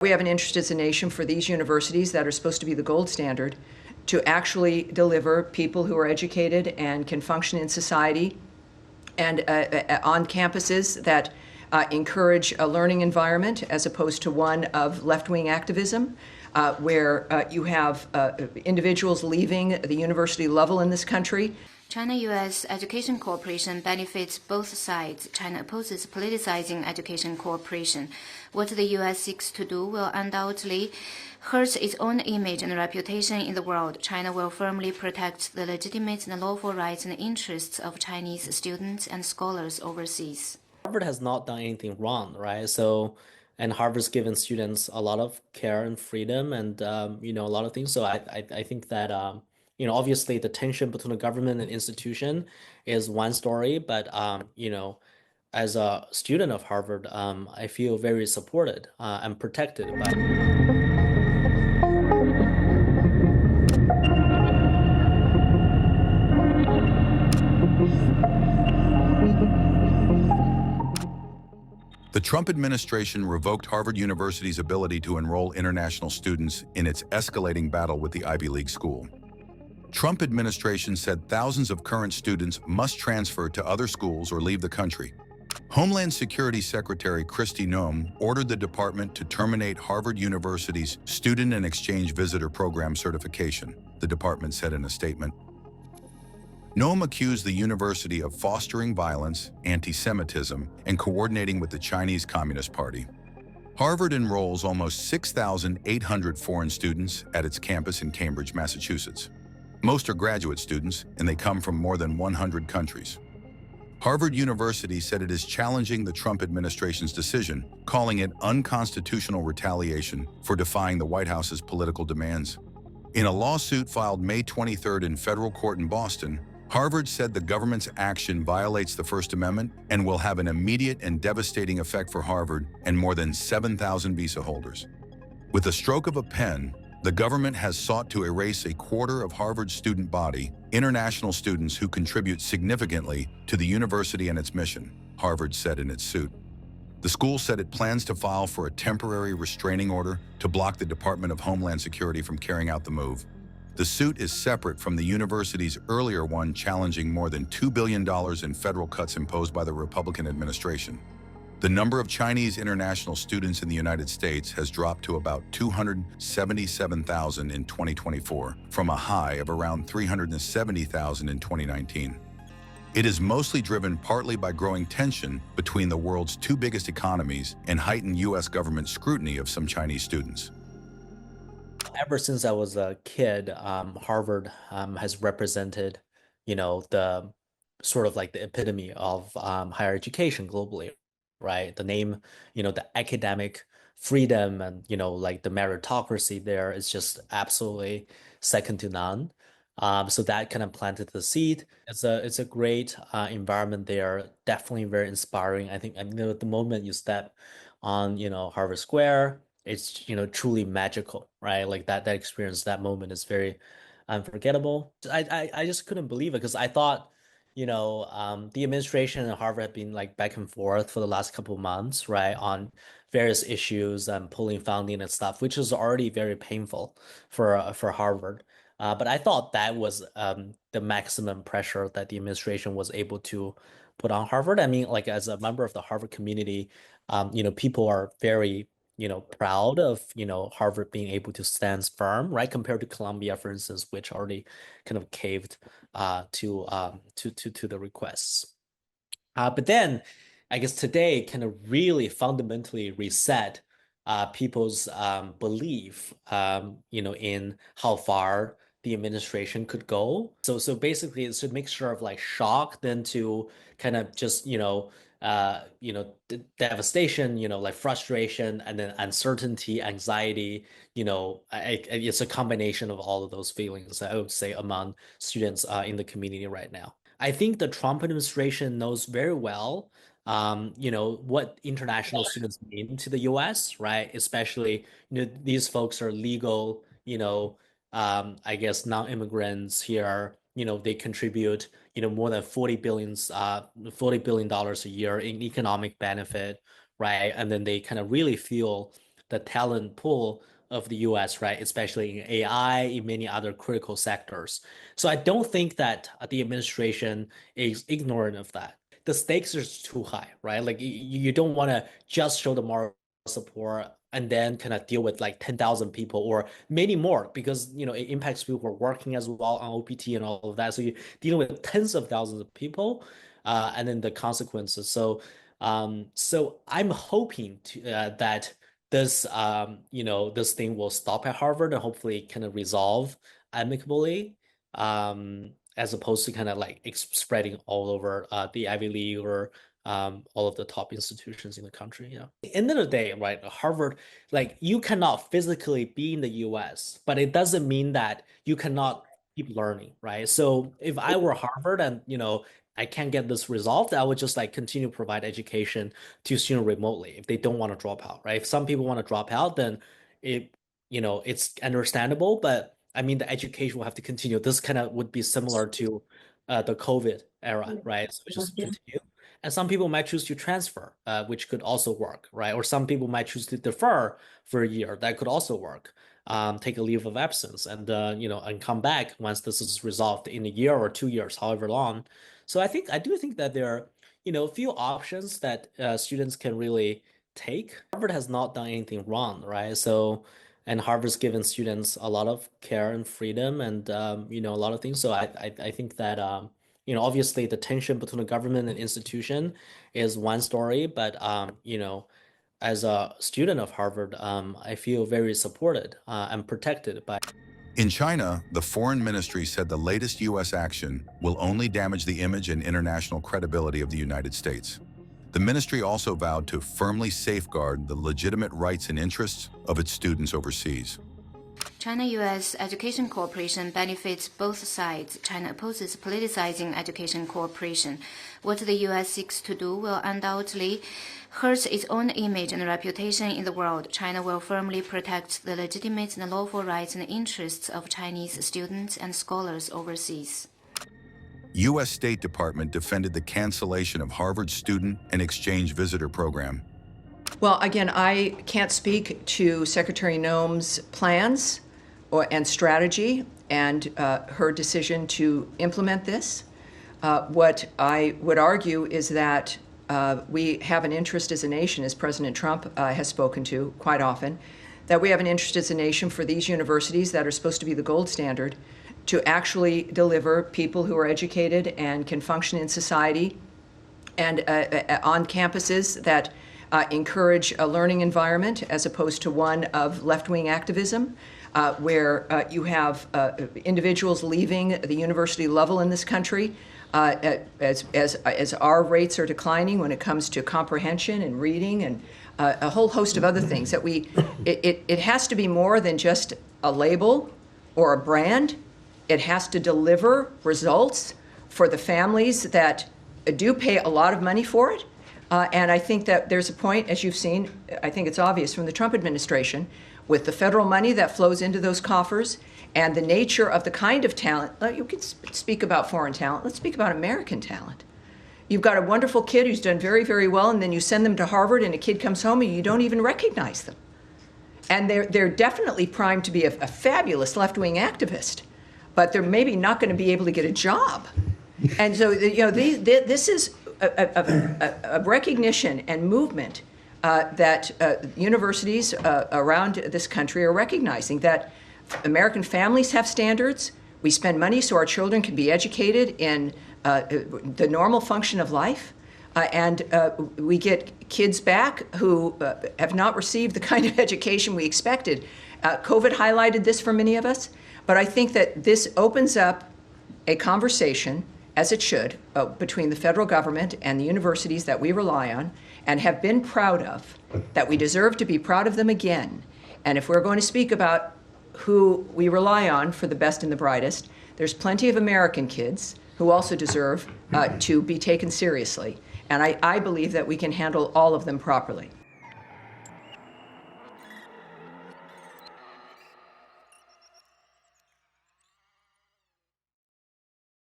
We have an interest as a nation for these universities that are supposed to be the gold standard to actually deliver people who are educated and can function in society and on campuses that encourage a learning environment as opposed to one of left-wing activism, where you have individuals leaving the university level in this country. China-U.S. education cooperation benefits both sides. China opposes politicizing education cooperation. What the U.S. seeks to do will undoubtedly hurt its own image and reputation in the world. China will firmly protect the legitimate and lawful rights and interests of Chinese students and scholars overseas. Harvard has not done anything wrong, right? So, and Harvard's given students a lot of care and freedom and, a lot of things. So I think that, obviously the tension between the government and institution is one story, but, as a student of Harvard, I feel very supported and protected by. The Trump administration revoked Harvard University's ability to enroll international students in its escalating battle with the Ivy League school. Trump administration said thousands of current students must transfer to other schools or leave the country. Homeland Security Secretary Kristi Noem ordered the department to terminate Harvard University's Student and Exchange Visitor Program certification, the department said in a statement. Noem accused the university of fostering violence, anti-Semitism, and coordinating with the Chinese Communist Party. Harvard enrolls almost 6,800 foreign students at its campus in Cambridge, Massachusetts. Most are graduate students, and they come from more than 100 countries. Harvard University said it is challenging the Trump administration's decision, calling it unconstitutional retaliation for defying the White House's political demands. In a lawsuit filed May 23rd in federal court in Boston, Harvard said the government's action violates the First Amendment and will have an immediate and devastating effect for Harvard and more than 7,000 visa holders. With the stroke of a pen, the government has sought to erase a quarter of Harvard's student body, international students who contribute significantly to the university and its mission, Harvard said in its suit. The school said it plans to file for a temporary restraining order to block the Department of Homeland Security from carrying out the move. The suit is separate from the university's earlier one challenging more than $2 billion in federal cuts imposed by the Republican administration. The number of Chinese international students in the United States has dropped to about 277,000 in 2024, from a high of around 370,000 in 2019. It is mostly driven partly by growing tension between the world's two biggest economies and heightened U.S. government scrutiny of some Chinese students. Ever since I was a kid, Harvard has represented, the sort of like the epitome of higher education globally, right? The name, the academic freedom and, like the meritocracy there is just absolutely second to none. So that kind of planted the seed. It's a great environment there, definitely very inspiring. I think, the moment you step on, Harvard Square, it's, truly magical, right? Like that experience, that moment is very unforgettable. I just couldn't believe it because I thought, the administration and Harvard have been like back and forth for the last couple of months, right, on various issues and pulling funding and stuff, which is already very painful for Harvard. But I thought that was the maximum pressure that the administration was able to put on Harvard. I mean, like as a member of the Harvard community, people are very, proud of, Harvard being able to stand firm, right, compared to Columbia, for instance, which already kind of caved to the requests. But then, I guess today kind of really fundamentally reset people's belief, in how far the administration could go. So basically, it's a mixture of like shock, then to kind of just devastation, like frustration, and then uncertainty, anxiety. It's a combination of all of those feelings, I would say, among students in the community right now. I think the Trump administration knows very well, what international students mean to the U.S., right? Especially, these folks are legal, I guess non-immigrants here, they contribute, more than $40 billion a year in economic benefit, right? And then they kind of really feel the talent pool of the US, right? Especially in AI, in many other critical sectors. So I don't think that the administration is ignorant of that. The stakes are too high, right? Like you don't want to just show the moral support and then kind of deal with like 10,000 people or many more because it impacts people who are working as well on OPT and all of that. So you're dealing with tens of thousands of people, and then the consequences. So I'm hoping that this thing will stop at Harvard and hopefully kind of resolve amicably, as opposed to kind of like spreading all over the Ivy League or all of the top institutions in the country. At the end of the day, right, Harvard, like you cannot physically be in the US, but it doesn't mean that you cannot keep learning, right? So if I were Harvard and I can't get this resolved, I would just like continue to provide education to students remotely if they don't want to drop out, right? If some people want to drop out, then it's understandable, but I mean the education will have to continue. This kind of would be similar to the COVID era, right? So it's just continue. And some people might choose to transfer, which could also work, right? Or some people might choose to defer for a year. That could also work. Take a leave of absence and come back once this is resolved in a year or 2 years, however long. So I do think that there are, a few options that students can really take. Harvard has not done anything wrong, right? So, and Harvard's given students a lot of care and freedom and, a lot of things. So I think that, obviously the tension between the government and institution is one story, but, as a student of Harvard, I feel very supported and protected by. In China, the foreign ministry said the latest U.S. action will only damage the image and international credibility of the United States. The ministry also vowed to firmly safeguard the legitimate rights and interests of its students overseas. China-US education cooperation benefits both sides. China opposes politicizing education cooperation. What the US seeks to do will undoubtedly hurt its own image and reputation in the world. China will firmly protect the legitimate and lawful rights and interests of Chinese students and scholars overseas. U.S. State Department defended the cancellation of Harvard's student and exchange visitor program. Well, again, I can't speak to Secretary Noem's plans and strategy and her decision to implement this. What I would argue is that we have an interest as a nation, as President Trump has spoken to quite often, that we have an interest as a nation for these universities that are supposed to be the gold standard to actually deliver people who are educated and can function in society and on campuses that encourage a learning environment as opposed to one of left-wing activism, where you have individuals leaving the university level in this country as our rates are declining when it comes to comprehension and reading and a whole host of other things. That it has to be more than just a label or a brand. It has to deliver results for the families that do pay a lot of money for it. And I think that there's a point, as you've seen, I think it's obvious from the Trump administration, with the federal money that flows into those coffers and the nature of the kind of talent. You can speak about foreign talent. Let's speak about American talent. You've got a wonderful kid who's done very, very well, and then you send them to Harvard, and a kid comes home, and you don't even recognize them. And they're definitely primed to be a fabulous left-wing activist, but they're maybe not going to be able to get a job. And so, this is a recognition and movement that universities around this country are recognizing that American families have standards. We spend money so our children can be educated in the normal function of life. And we get kids back who have not received the kind of education we expected. COVID highlighted this for many of us. But I think that this opens up a conversation, as it should, between the federal government and the universities that we rely on and have been proud of, that we deserve to be proud of them again. And if we're going to speak about who we rely on for the best and the brightest, there's plenty of American kids who also deserve to be taken seriously. And I believe that we can handle all of them properly.